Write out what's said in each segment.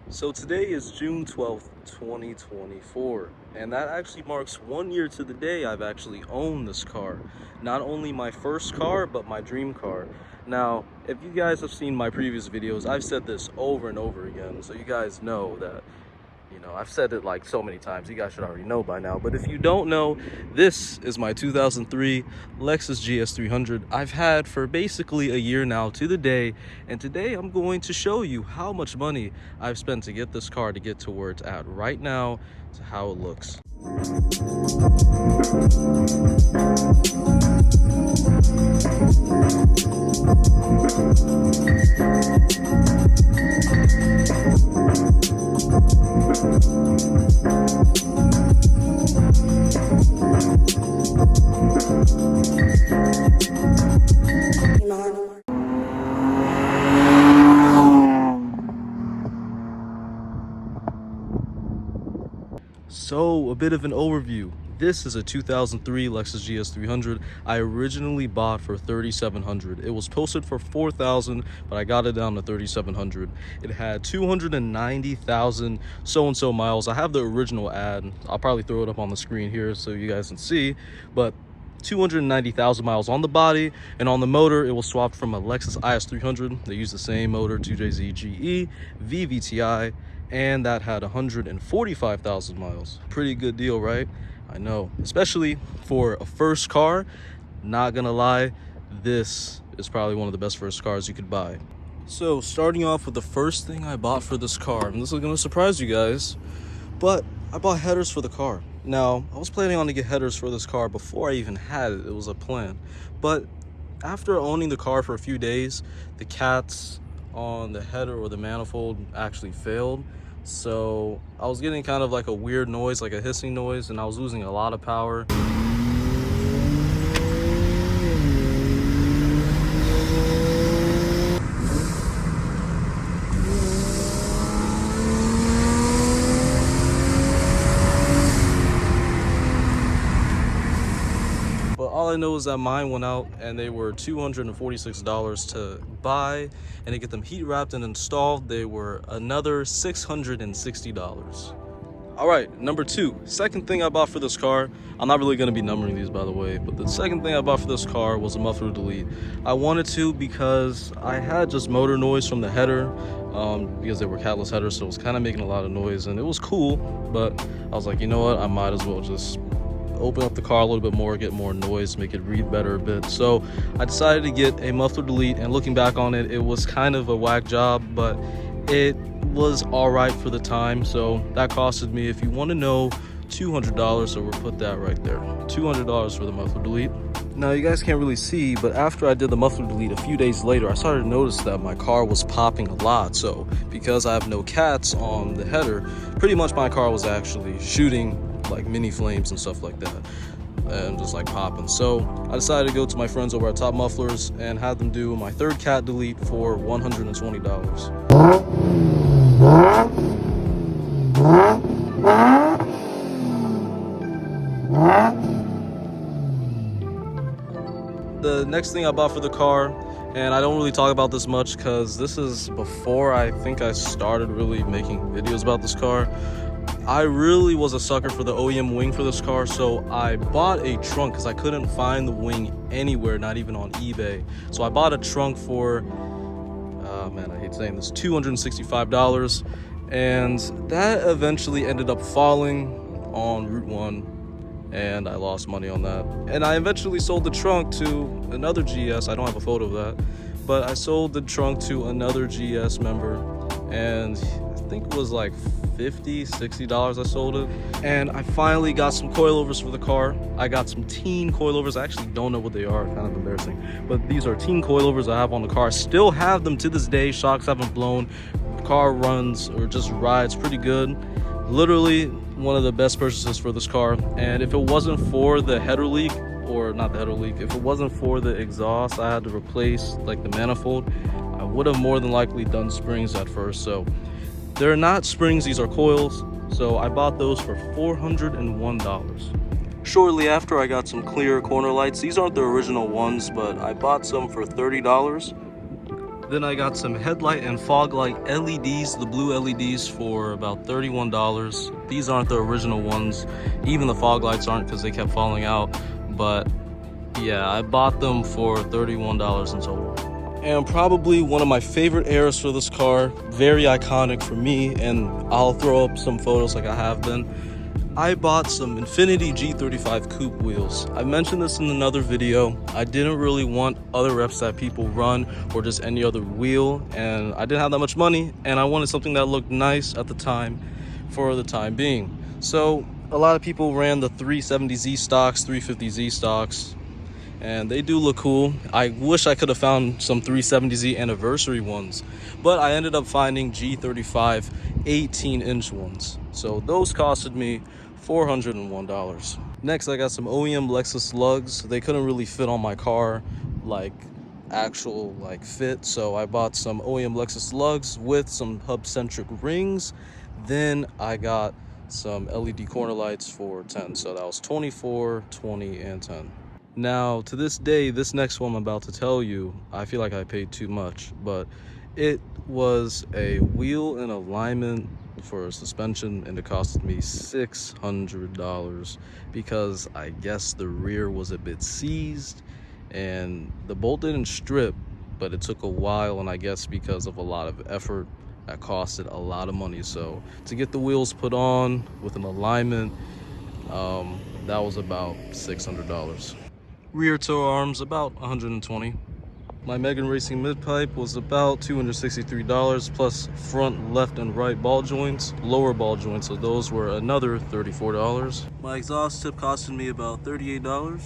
So today is June 12th, 2024, and that actually marks 1 year to the day I've actually owned this car. Not only my first car, but my dream car. Now, if you guys have seen my previous videos, I've said this over and over again, so you guys know that, I've said it like so many times. You guys should already know by now. But if you don't know, this is my 2003 Lexus GS300 I've had for basically a year now to the day. And today I'm going to show you how much money I've spent to get this car to get to where it's at right now, to how it looks. So, a bit of an overview. This is a 2003 Lexus GS300 I originally bought for $3,700. It was posted for $4,000, but I got it down to $3,700. It had 290,000 so-and-so miles. I have the original ad. I'll probably throw it up on the screen here so you guys can see, but 290,000 miles on the body, and on the motor it was swapped from a Lexus IS300. They use the same motor, 2JZ GE VVTi, and that had 145,000 miles. Pretty good deal, right? I know, especially for a first car. Not gonna lie, this is probably one of the best first cars you could buy. So starting off with the first thing I bought for this car, and this is gonna surprise you guys, but I bought headers for the car. Now, I was planning on to get headers for this car before I even had it. It was a plan. But after owning the car for a few days, the cats on the header or the manifold actually failed. So I was getting kind of like a weird noise, like a hissing noise, and I was losing a lot of power. All I know is that mine went out and they were $246 to buy, and to get them heat wrapped and installed, they were another $660. All right, number two, second thing I bought for this car. I'm not really gonna be numbering these, by the way, but the second thing I bought for this car was a muffler delete. I wanted to because I had just motor noise from the header, because they were catless headers, so it was kind of making a lot of noise, and it was cool, but I was like, you know what, I might as well just open up the car a little bit more, get more noise, make it read better a bit. So I decided to get a muffler delete, and looking back on it, it was kind of a whack job, but it was all right for the time. So that costed me, if you want to know, $200. So we'll put that right there, $200 for the muffler delete. Now you guys can't really see, but after I did the muffler delete a few days later, I started to notice that my car was popping a lot. So because I have no cats on the header, pretty much my car was actually shooting like mini flames and stuff like that, and just like popping. So I decided to go to my friends over at Top Mufflers and had them do my third cat delete for $120. The next thing I bought for the car, and I don't really talk about this much because this is before I think I started really making videos about this car. I really was a sucker for the OEM wing for this car, so I bought a trunk because I couldn't find the wing anywhere, not even on eBay. So I bought a trunk for, man, I hate saying this, $265, and that eventually ended up falling on Route 1, and I lost money on that. And I eventually sold the trunk to another GS. I don't have a photo of that, but I sold the trunk to another GS member, and I think it was like $50-$60 I sold it. And I finally got some coilovers for the car. I got some teen coilovers. I actually don't know what they are, kind of embarrassing, but these are teen coilovers I have on the car. Still have them to this day. Shocks haven't blown. The car runs or just rides pretty good. Literally one of the best purchases for this car. And if it wasn't for the header leak, or not the header leak, if it wasn't for the exhaust I had to replace, like the manifold, I would have more than likely done springs at first. So they're not springs, these are coils. So I bought those for $401. Shortly after, I got some clear corner lights. These aren't the original ones, but I bought some for $30. Then I got some headlight and fog light LEDs, the blue LEDs, for about $31. These aren't the original ones. Even the fog lights aren't because they kept falling out. But yeah, I bought them for $31 in total. And probably one of my favorite eras for this car, very iconic for me, and I'll throw up some photos like I have been. I bought some Infiniti G35 coupe wheels. I mentioned this in another video. I didn't really want other reps that people run or just any other wheel, and I didn't have that much money, and I wanted something that looked nice at the time for the time being. So a lot of people ran the 370Z stocks, 350Z stocks, and they do look cool. I wish I could have found some 370Z anniversary ones, but I ended up finding G35 18-inch ones. So those costed me $401. Next, I got some OEM Lexus lugs. They couldn't really fit on my car, like actual like fit, so I bought some OEM Lexus lugs with some hub-centric rings. Then I got some LED corner lights for 10, so that was 24, 20, and 10. Now, to this day, this next one I'm about to tell you, I feel like I paid too much, but it was a wheel and alignment for a suspension, and it costed me $600 because I guess the rear was a bit seized and the bolt didn't strip, but it took a while, and I guess because of a lot of effort that costed a lot of money. So to get the wheels put on with an alignment, that was about $600. Rear tow arms about $120. My Megan Racing mid pipe was about $263 plus front left and right ball joints, lower ball joints, so those were another $34. My exhaust tip costed me about $38.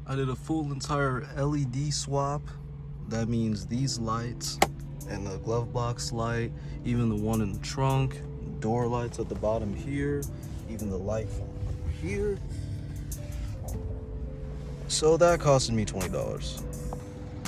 I did a full entire LED swap. That means these lights and the glove box light, even the one in the trunk, door lights at the bottom here, even the light from here. So that costed me $20.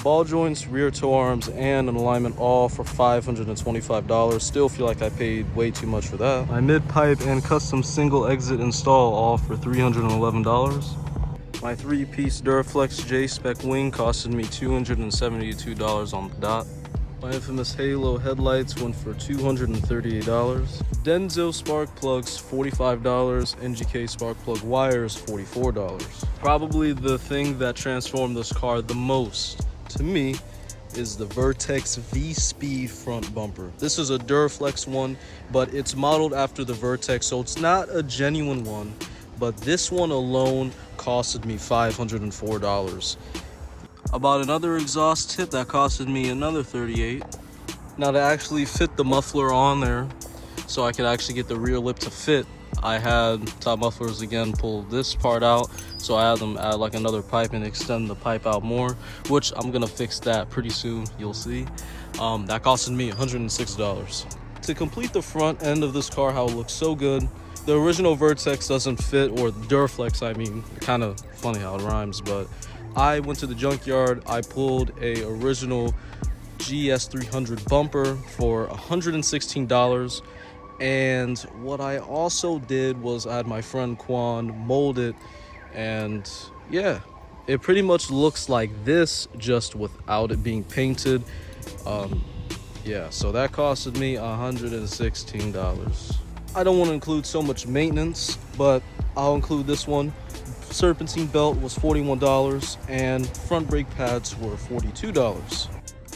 Ball joints, rear tow arms, and an alignment all for $525. Still feel like I paid way too much for that. My mid pipe and custom single exit install all for $311. My 3-piece Duraflex J-Spec wing costed me $272 on the dot. My infamous Halo headlights went for $238. Denso spark plugs, $45. NGK spark plug wires, $44. Probably the thing that transformed this car the most to me is the Vertex V-Speed front bumper. This is a Duraflex one, but it's modeled after the Vertex, so it's not a genuine one, but this one alone costed me $504. I bought another exhaust tip that costed me another $38. Now, to actually fit the muffler on there so I could actually get the rear lip to fit, I had top mufflers again pull this part out, so I had them add like another pipe and extend the pipe out more, which I'm gonna fix that pretty soon, you'll see. That costed me $106. To complete the front end of this car, how it looks so good, the original Vertex doesn't fit, or Duraflex, I mean. Kind of funny how it rhymes, but I went to the junkyard, I pulled a original GS300 bumper for $116. And what I also did was I had my friend Quan mold it, and yeah, it pretty much looks like this, just without it being painted. Yeah, so that costed me $116. I don't want to include so much maintenance, but I'll include this one. Serpentine belt was $41, and front brake pads were $42.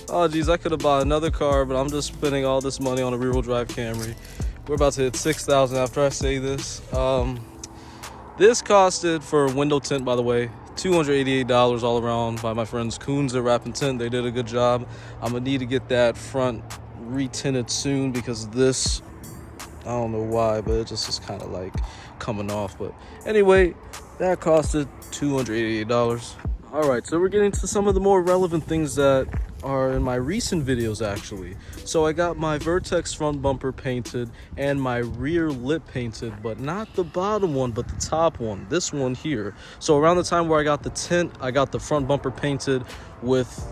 Oh geez, I could have bought another car, but I'm just spending all this money on a rear-wheel drive Camry. We're about to hit 6,000 after I say this. This costed, for window tint by the way, $288 all around by my friends Coons at Wrap and Tint. They did a good job. I'm gonna need to get that front retinted soon because this, I don't know why, but it just is kind of like coming off. But anyway, that costed $288. All right, so we're getting to some of the more relevant things that are in my recent videos actually. So I got my Vertex front bumper painted and my rear lip painted, but not the bottom one, but the top one, this one here. So around the time where I got the tint, I got the front bumper painted with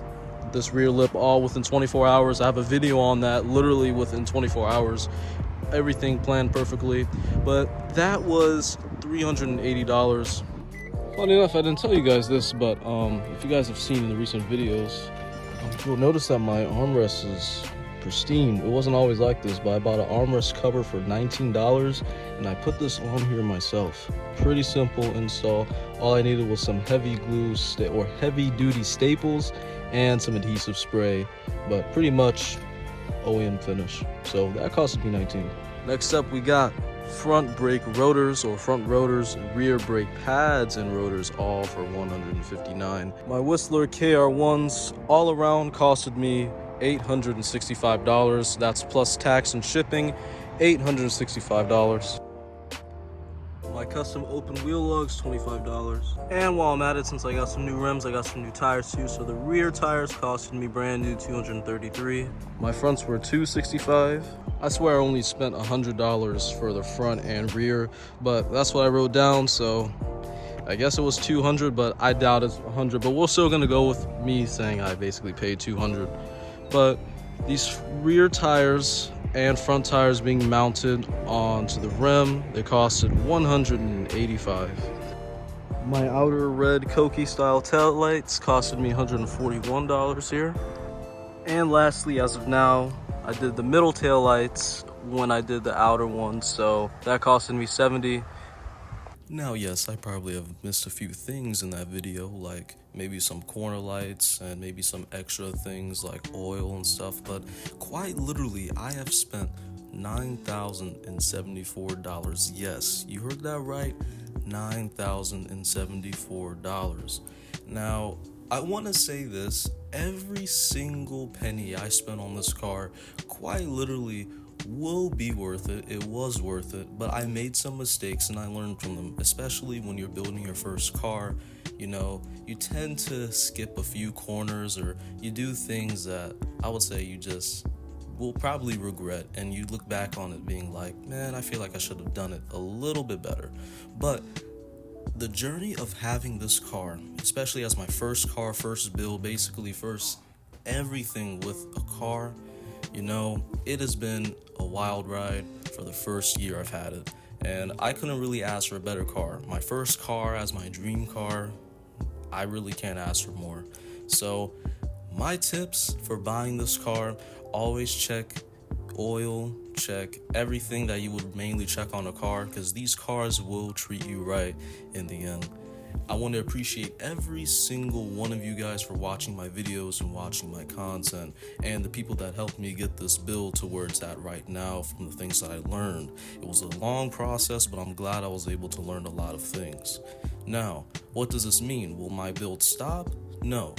this rear lip all within 24 hours. I have a video on that, literally within 24 hours. Everything planned perfectly, but that was $380. Funny enough, I didn't tell you guys this, but if you guys have seen in the recent videos, You'll notice that my armrest is pristine. It wasn't always like this, but I bought an armrest cover for $19 and I put this on here myself. Pretty simple install. All I needed was some heavy glue or heavy duty staples and some adhesive spray, but pretty much OEM finish. So that costed me $19. Next up we got front brake rotors or front rotors, rear brake pads and rotors, all for $159. My Whistler KR1s all around costed me $865. That's plus tax and shipping, $865. My custom open wheel lugs, $25. And while I'm at it, since I got some new rims, I got some new tires too. So the rear tires costed me brand new $233. My fronts were $265. I swear I only spent $100 for the front and rear, but that's what I wrote down. So I guess it was $200, but I doubt it's $100. But we're still gonna go with me saying I basically paid $200. But these rear tires and front tires being mounted onto the rim, they costed $185. My outer red Cokie style tail lights costed me $141 here. And lastly, as of now, I did the middle tail lights when I did the outer one, so that costed me $70. Now, yes, I probably have missed a few things in that video, like maybe some corner lights and maybe some extra things like oil and stuff, but quite literally, I have spent $9,074. Yes, you heard that right, $9,074. Now, I want to say this, every single penny I spent on this car, quite literally, will be worth it. It was worth it, but I made some mistakes and I learned from them, especially when you're building your first car. You know, you tend to skip a few corners, or you do things that I would say you just will probably regret, and you look back on it being like, man, I feel like I should have done it a little bit better. But the journey of having this car, especially as my first car, first build, basically first everything with a car, you know, it has been a wild ride for the first year I've had it, and I couldn't really ask for a better car. My first car as my dream car, I really can't ask for more. So my tips for buying this car, always check oil, check everything that you would mainly check on a car, because these cars will treat you right in the end. I want to appreciate every single one of you guys for watching my videos and watching my content, and the people that helped me get this build to where it's at right now from the things that I learned. It was a long process, but I'm glad I was able to learn a lot of things. Now, what does this mean? Will my build stop? No.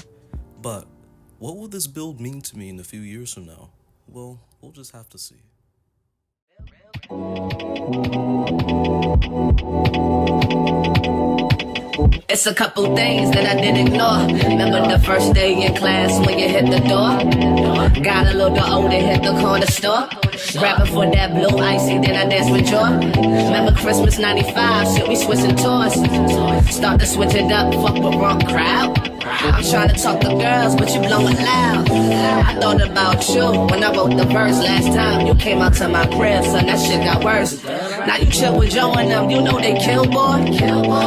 But what will this build mean to me in a few years from now? Well, we'll just have to see. It's a couple things that I did ignore. Remember the first day in class when you hit the door? Got a little older, hit the corner store. Grabbing for that blue icy, then I danced with joy. Remember Christmas 95, shit, we switching tours. Start to switch it up, fuck with wrong crowd. I'm trying to talk to girls, but you blowing loud. I thought about you when I wrote the verse last time. You came out to my crib, son, that shit got worse. Now you chill with Joe and them, you know they kill boy.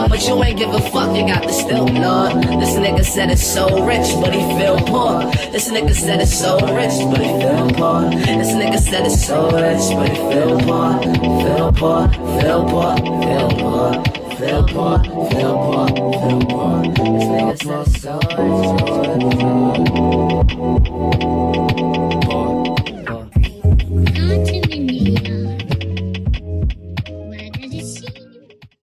But you ain't give a fuck, you got the still blood. This nigga said it's so rich, but he feel poor. This nigga said it's so rich, but he feel poor. This nigga said it's so rich, but he feel poor. Feel poor, feel poor, feel poor. Feel poor, feel poor, feel poor. This nigga said it's so rich.